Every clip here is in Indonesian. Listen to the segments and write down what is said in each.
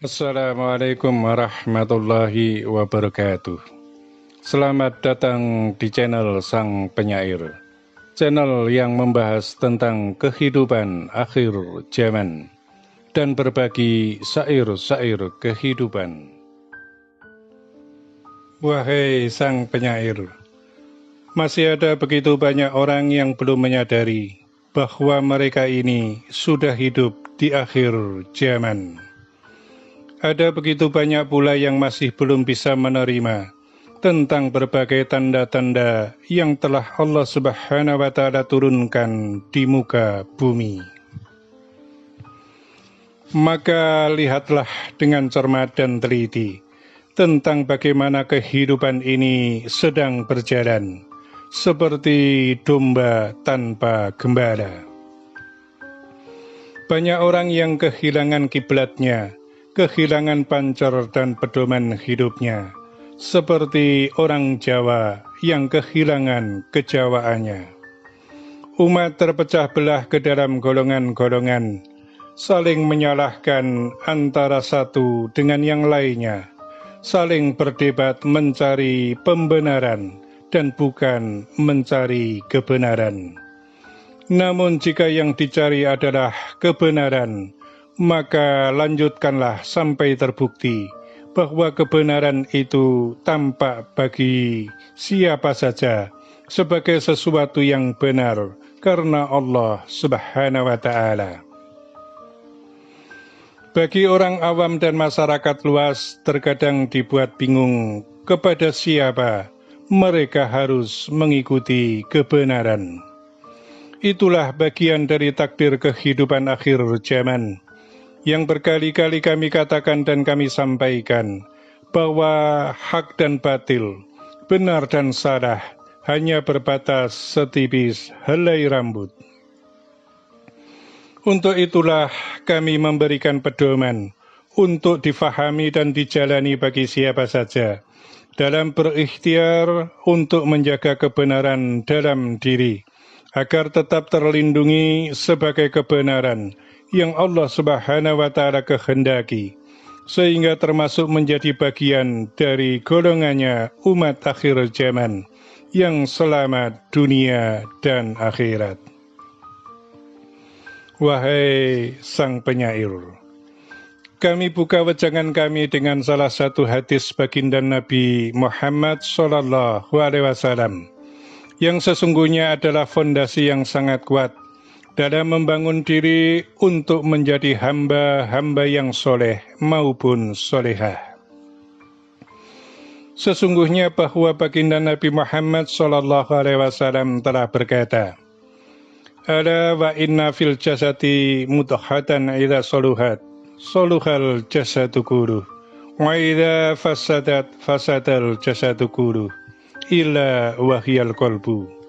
Assalamualaikum warahmatullahi wabarakatuh. Selamat datang di channel Sang Penyair, channel yang membahas tentang kehidupan akhir zaman dan berbagi syair-syair kehidupan. Wahai Sang Penyair, masih ada begitu banyak orang yang belum menyadari bahwa mereka ini sudah hidup di akhir zaman. Ada begitu banyak pula yang masih belum bisa menerima tentang berbagai tanda-tanda yang telah Allah Subhanahu wa Ta'ala turunkan di muka bumi. Maka lihatlah dengan cermat dan teliti tentang bagaimana kehidupan ini sedang berjalan seperti domba tanpa gembala. Banyak orang yang kehilangan kiblatnya, kehilangan pancar dan pedoman hidupnya, seperti orang Jawa yang kehilangan kejawaannya. Umat terpecah belah ke dalam golongan-golongan, saling menyalahkan antara satu dengan yang lainnya, saling berdebat mencari pembenaran dan bukan mencari kebenaran. Namun jika yang dicari adalah kebenaran, maka lanjutkanlah sampai terbukti bahwa kebenaran itu tampak bagi siapa saja sebagai sesuatu yang benar karena Allah Subhanahu wa Ta'ala. Bagi orang awam dan masyarakat luas terkadang dibuat bingung kepada siapa mereka harus mengikuti kebenaran. Itulah bagian dari takdir kehidupan akhir zaman yang berkali-kali kami katakan dan kami sampaikan bahwa hak dan batil, benar dan salah hanya berbatas setipis helai rambut. Untuk itulah kami memberikan pedoman untuk difahami dan dijalani bagi siapa saja dalam berikhtiar untuk menjaga kebenaran dalam diri agar tetap terlindungi sebagai kebenaran yang Allah Subhanahu wa Ta'ala kehendaki, sehingga termasuk menjadi bagian dari golongannya umat akhir zaman yang selamat dunia dan akhirat. Wahai Sang Penyair, kami buka wejangan kami dengan salah satu hadis baginda Nabi Muhammad SAW yang sesungguhnya adalah fondasi yang sangat kuat dalam membangun diri untuk menjadi hamba-hamba yang soleh maupun solehah. Sesungguhnya bahwa baginda Nabi Muhammad SAW telah berkata, "Ala wa inna fil jasati mudghatan idza saluhat, saluhal jasadu kulluh, wa idza fasadat fasadal jasadu kulluh, illa wahyal qalbu."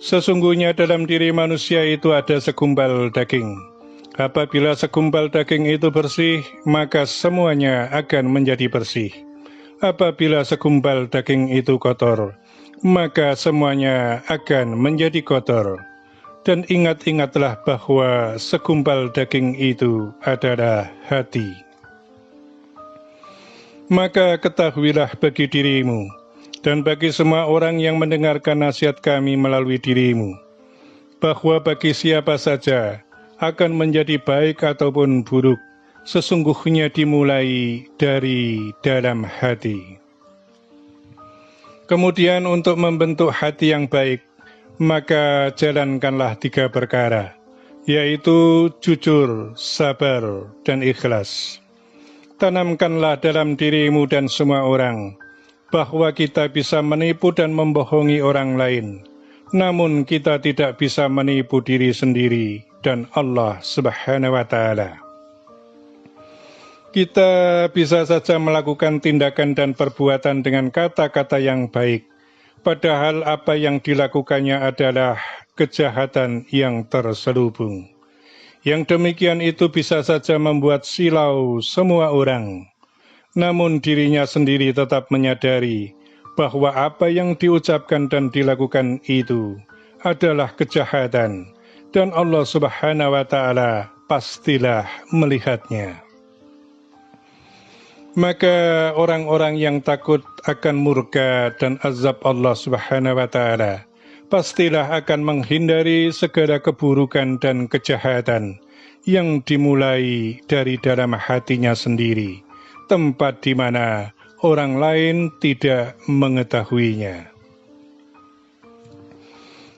Sesungguhnya dalam diri manusia itu ada segumpal daging. Apabila segumpal daging itu bersih, maka semuanya akan menjadi bersih. Apabila segumpal daging itu kotor, maka semuanya akan menjadi kotor. Dan ingat-ingatlah bahwa segumpal daging itu adalah hati. Maka ketahuilah bagi dirimu dan bagi semua orang yang mendengarkan nasihat kami melalui dirimu, bahwa bagi siapa saja akan menjadi baik ataupun buruk, sesungguhnya dimulai dari dalam hati. Kemudian untuk membentuk hati yang baik, maka jalankanlah 3 perkara, yaitu jujur, sabar, dan ikhlas. Tanamkanlah dalam dirimu dan semua orang bahwa kita bisa menipu dan membohongi orang lain, namun kita tidak bisa menipu diri sendiri dan Allah Subhanahu wa Ta'ala. Kita bisa saja melakukan tindakan dan perbuatan dengan kata-kata yang baik, padahal apa yang dilakukannya adalah kejahatan yang terselubung. Yang demikian itu bisa saja membuat silau semua orang. Namun dirinya sendiri tetap menyadari bahwa apa yang diucapkan dan dilakukan itu adalah kejahatan, dan Allah Subhanahu wa Ta'ala pastilah melihatnya. Maka orang-orang yang takut akan murka dan azab Allah Subhanahu wa Ta'ala pastilah akan menghindari segala keburukan dan kejahatan yang dimulai dari dalam hatinya sendiri, tempat di mana orang lain tidak mengetahuinya.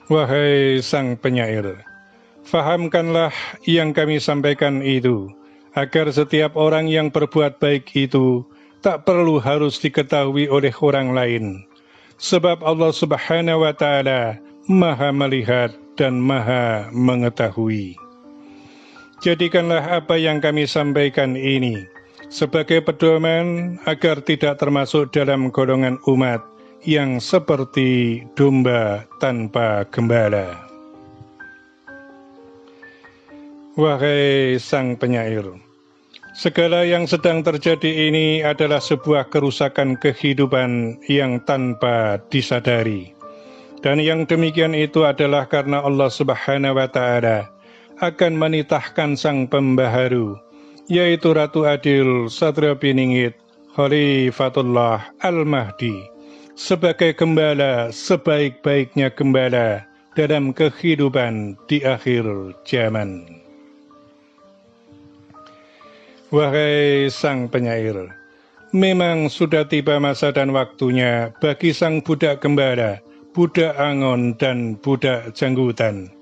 Wahai sang penyair, fahamkanlah yang kami sampaikan itu, agar setiap orang yang berbuat baik itu tak perlu harus diketahui oleh orang lain. Sebab Allah Subhanahu wa Ta'ala Maha melihat dan Maha mengetahui. Jadikanlah apa yang kami sampaikan ini sebagai pedoman agar tidak termasuk dalam golongan umat yang seperti domba tanpa gembala. Wahai sang penyair, segala yang sedang terjadi ini adalah sebuah kerusakan kehidupan yang tanpa disadari. Dan yang demikian itu adalah karena Allah Subhanahu wa Ta'ala akan menitahkan sang pembaharu, yaitu Ratu Adil Satrio Piningit Khalifatullah Al-Mahdi, sebagai gembala sebaik-baiknya gembala dalam kehidupan di akhir zaman. Wahai sang penyair, memang sudah tiba masa dan waktunya bagi sang budak gembala, budak angon dan budak janggutan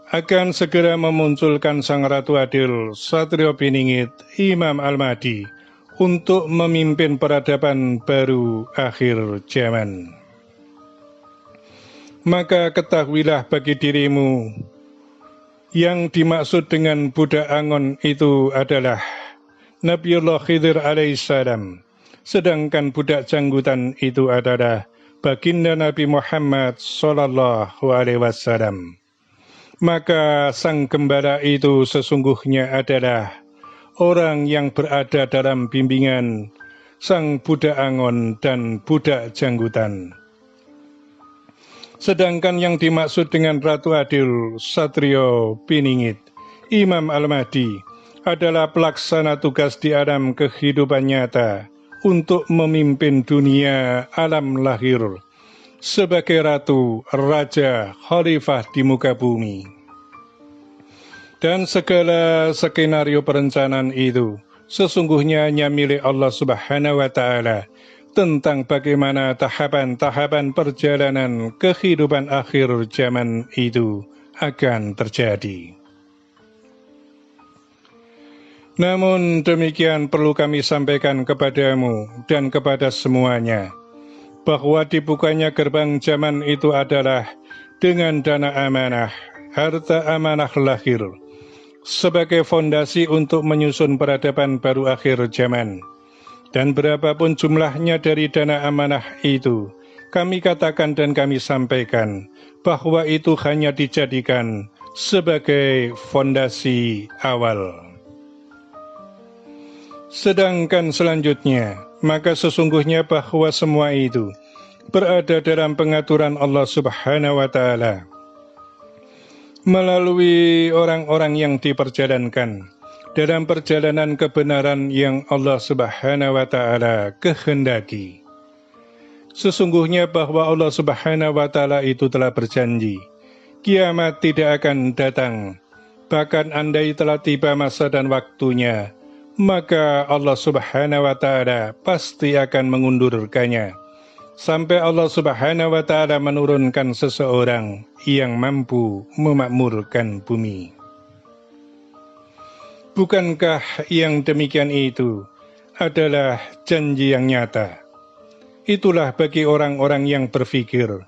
akan segera memunculkan sang Ratu Adil Satrio Piningit Imam Al-Mahdi untuk memimpin peradaban baru akhir zaman. Maka ketahuilah bagi dirimu, yang dimaksud dengan budak angon itu adalah Nabiullah Khidir alaihissalam, sedangkan budak janggutan itu adalah baginda Nabi Muhammad sallallahu alaihi wasallam. Maka sang gembala itu sesungguhnya adalah orang yang berada dalam bimbingan sang budak angon dan budak janggutan. Sedangkan yang dimaksud dengan Ratu Adil Satrio Piningit Imam Al-Mahdi adalah pelaksana tugas di alam kehidupan nyata untuk memimpin dunia alam lahir sebagai ratu, raja, khalifah di muka bumi. Dan segala skenario perencanaan itu sesungguhnya hanya milik Allah Subhanahu wa Ta'ala tentang bagaimana tahapan-tahapan perjalanan kehidupan akhir zaman itu akan terjadi. Namun demikian perlu kami sampaikan kepadamu dan kepada semuanya, bahwa dibukanya gerbang zaman itu adalah dengan dana amanah, harta amanah lahir, sebagai fondasi untuk menyusun peradaban baru akhir zaman. Dan berapapun jumlahnya dari dana amanah itu, kami katakan dan kami sampaikan, bahwa itu hanya dijadikan sebagai fondasi awal. Sedangkan selanjutnya, maka sesungguhnya bahwa semua itu berada dalam pengaturan Allah Subhanahu wa Ta'ala melalui orang-orang yang diperjalankan dalam perjalanan kebenaran yang Allah Subhanahu wa Ta'ala kehendaki. Sesungguhnya bahwa Allah Subhanahu wa Ta'ala itu telah berjanji, kiamat tidak akan datang, bahkan andai telah tiba masa dan waktunya, maka Allah Subhanahu wa Ta'ala pasti akan mengundurkannya, sampai Allah Subhanahu wa Ta'ala menurunkan seseorang yang mampu memakmurkan bumi. Bukankah yang demikian itu adalah janji yang nyata? Itulah bagi orang-orang yang berfikir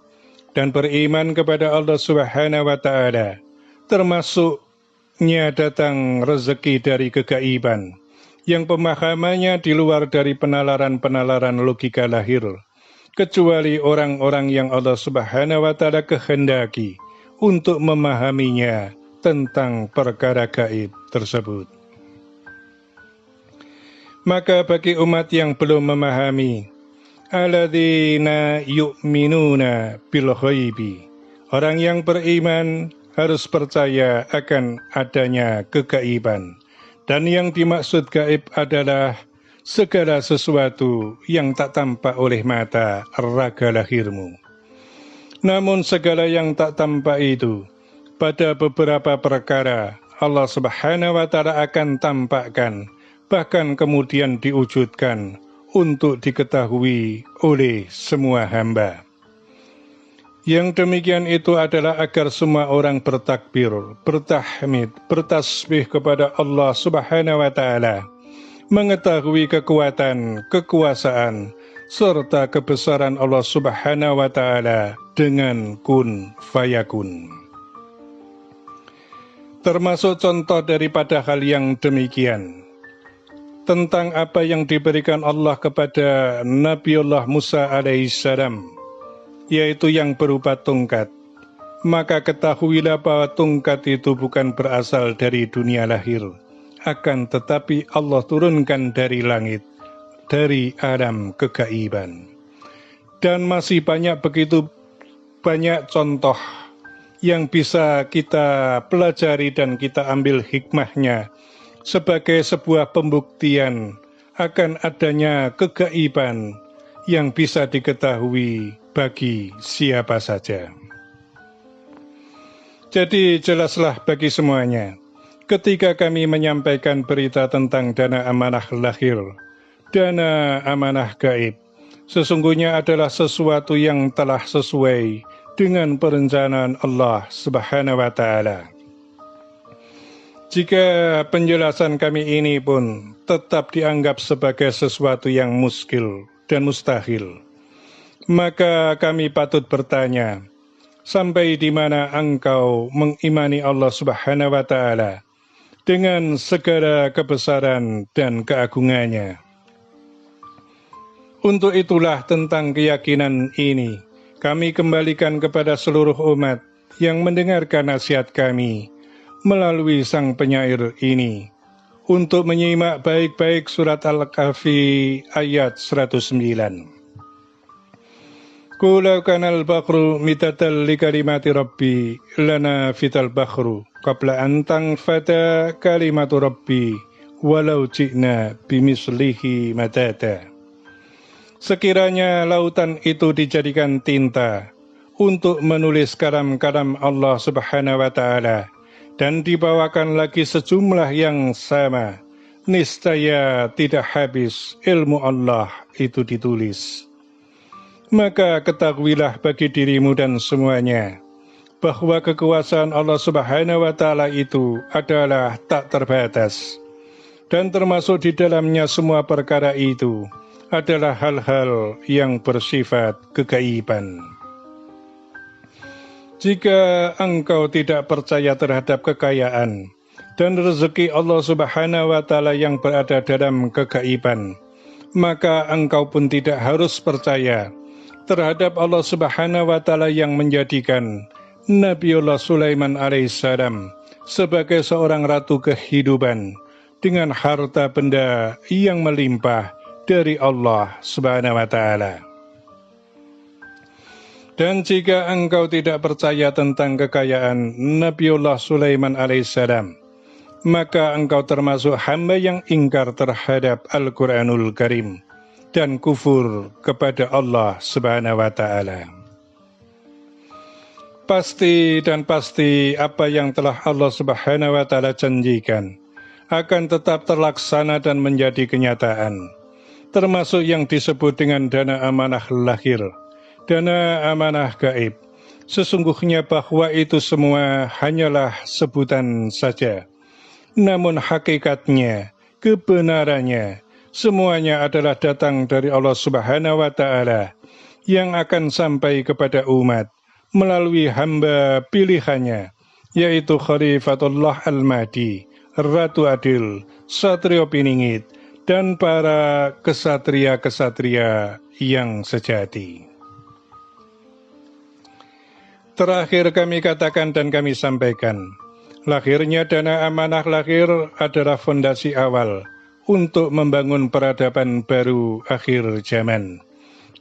dan beriman kepada Allah Subhanahu wa Ta'ala, termasuknya datang rezeki dari kegaiban, yang pemahamannya di luar dari penalaran-penalaran logika lahir, kecuali orang-orang yang Allah Subhanahu wa Ta'ala kehendaki untuk memahaminya tentang perkara gaib tersebut. Maka bagi umat yang belum memahami, alladzina yu'minuna bil ghaibi, orang yang beriman harus percaya akan adanya kegaiban. Dan yang dimaksud gaib adalah segala sesuatu yang tak tampak oleh mata raga lahirmu. Namun segala yang tak tampak itu, pada beberapa perkara Allah Subhanahu wa Ta'ala akan tampakkan, bahkan kemudian diwujudkan untuk diketahui oleh semua hamba. Yang demikian itu adalah agar semua orang bertakbir, bertahmid, bertasbih kepada Allah Subhanahu wa Ta'ala, mengetahui kekuatan, kekuasaan, serta kebesaran Allah Subhanahu wa Ta'ala dengan kun fayakun. Termasuk contoh daripada hal yang demikian, tentang apa yang diberikan Allah kepada Nabiullah Musa alaihissalam, yaitu yang berupa tongkat. Maka ketahuilah bahwa tongkat itu bukan berasal dari dunia lahir, akan tetapi Allah turunkan dari langit, dari alam kegaiban. Dan masih begitu banyak contoh yang bisa kita pelajari dan kita ambil hikmahnya sebagai sebuah pembuktian akan adanya kegaiban yang bisa diketahui bagi siapa saja. Jadi jelaslah bagi semuanya, ketika kami menyampaikan berita tentang dana amanah lahir, dana amanah gaib, sesungguhnya adalah sesuatu yang telah sesuai dengan perencanaan Allah Subhanahu wa Ta'ala. Jika penjelasan kami ini pun tetap dianggap sebagai sesuatu yang muskil dan mustahil, maka kami patut bertanya, sampai di mana engkau mengimani Allah Subhanahu wa Ta'ala dengan segala kebesaran dan keagungannya? Untuk itulah tentang keyakinan ini, kami kembalikan kepada seluruh umat yang mendengarkan nasihat kami melalui sang penyair ini, untuk menyimak baik-baik surat Al-Kahfi ayat 109. Qul kanal bakhru mitatal li kalimati rabbi lana fital bakhru qabla an tanfada kalimatu rabbi walau ji'na bimislihi madada. Sekiranya lautan itu dijadikan tinta untuk menulis kalam-kalam Allah Subhanahu wa Ta'ala, dan dibawakan lagi sejumlah yang sama, niscaya tidak habis ilmu Allah itu ditulis. Maka ketahuilah bagi dirimu dan semuanya, bahwa kekuasaan Allah Subhanahu wa Ta'ala itu adalah tak terbatas, dan termasuk di dalamnya semua perkara itu adalah hal-hal yang bersifat kegaiban. Jika engkau tidak percaya terhadap kekayaan dan rezeki Allah Subhanahu wa Ta'ala yang berada dalam kegaiban, maka engkau pun tidak harus percaya terhadap Allah Subhanahu wa Ta'ala yang menjadikan Nabiullah Sulaiman alaihissalam sebagai seorang ratu kehidupan dengan harta benda yang melimpah dari Allah Subhanahu wa Ta'ala. Dan jika engkau tidak percaya tentang kekayaan Nabiullah Sulaiman alaihissalam, maka engkau termasuk hamba yang ingkar terhadap Al-Quranul Karim dan kufur kepada Allah Subhanahu wa Ta'ala. Pasti apa yang telah Allah Subhanahu wa Ta'ala janjikan akan tetap terlaksana dan menjadi kenyataan, termasuk yang disebut dengan dana amanah lahir, dana amanah gaib. Sesungguhnya bahwa itu semua hanyalah sebutan saja, namun hakikatnya, kebenarannya, semuanya adalah datang dari Allah Subhanahu wa Ta'ala yang akan sampai kepada umat melalui hamba pilihannya, yaitu Khalifatullah Al-Mahdi, Ratu Adil, Satrio Piningit, dan para kesatria-kesatria yang sejati. Terakhir kami katakan dan kami sampaikan, lahirnya dana amanah lahir adalah fondasi awal untuk membangun peradaban baru akhir zaman.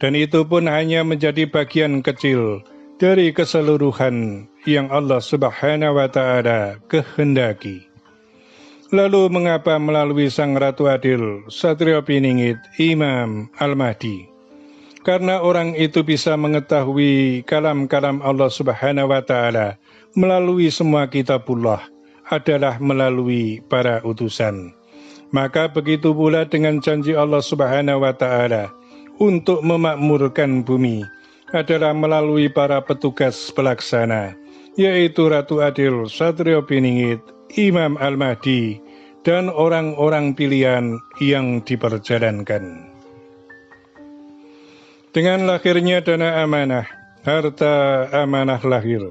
Dan itu pun hanya menjadi bagian kecil dari keseluruhan yang Allah Subhanahu wa Ta'ala kehendaki. Lalu mengapa melalui Sang Ratu Adil, Satrio Piningit, Imam Al-Mahdi? Karena orang itu bisa mengetahui kalam-kalam Allah Subhanahu wa Ta'ala melalui semua kitabullah, adalah melalui para utusan. Maka begitu pula dengan janji Allah Subhanahu wa Ta'ala untuk memakmurkan bumi, adalah melalui para petugas pelaksana, yaitu Ratu Adil, Satrio Piningit, Imam Al-Mahdi, dan orang-orang pilihan yang diperjalankan. Dengan lahirnya dana amanah, harta amanah lahir,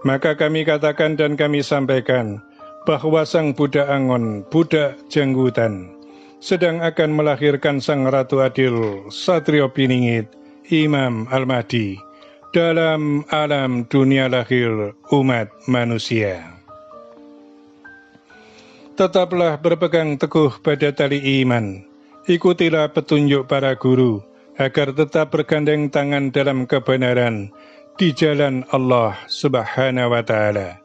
maka kami katakan dan kami sampaikan bahwa sang budak angon, budak janggutan, sedang akan melahirkan Sang Ratu Adil, Satrio Piningit, Imam Al-Mahdi, dalam alam dunia lahir umat manusia. Tetaplah berpegang teguh pada tali iman, ikutilah petunjuk para guru, agar tetap bergandeng tangan dalam kebenaran di jalan Allah Subhanahu wa Ta'ala.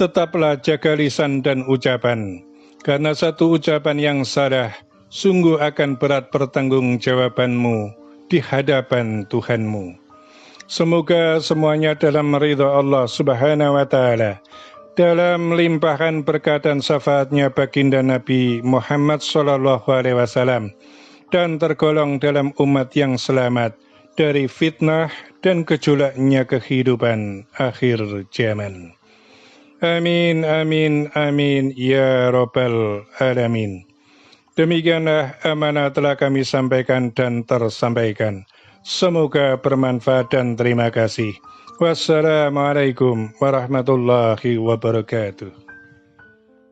Tetaplah jaga lisan dan ucapan, karena satu ucapan yang salah sungguh akan berat pertanggungjawabanmu di hadapan Tuhanmu. Semoga semuanya dalam ridha Allah Subhanahu wa Ta'ala, dalam limpahan berkat dan syafaatnya baginda Nabi Muhammad SAW, dan tergolong dalam umat yang selamat dari fitnah dan gejolaknya kehidupan akhir zaman. Amin, amin, amin, ya Rabbal Alamin. Demikianlah amanah telah kami sampaikan dan tersampaikan. Semoga bermanfaat dan terima kasih. Wassalamualaikum warahmatullahi wabarakatuh.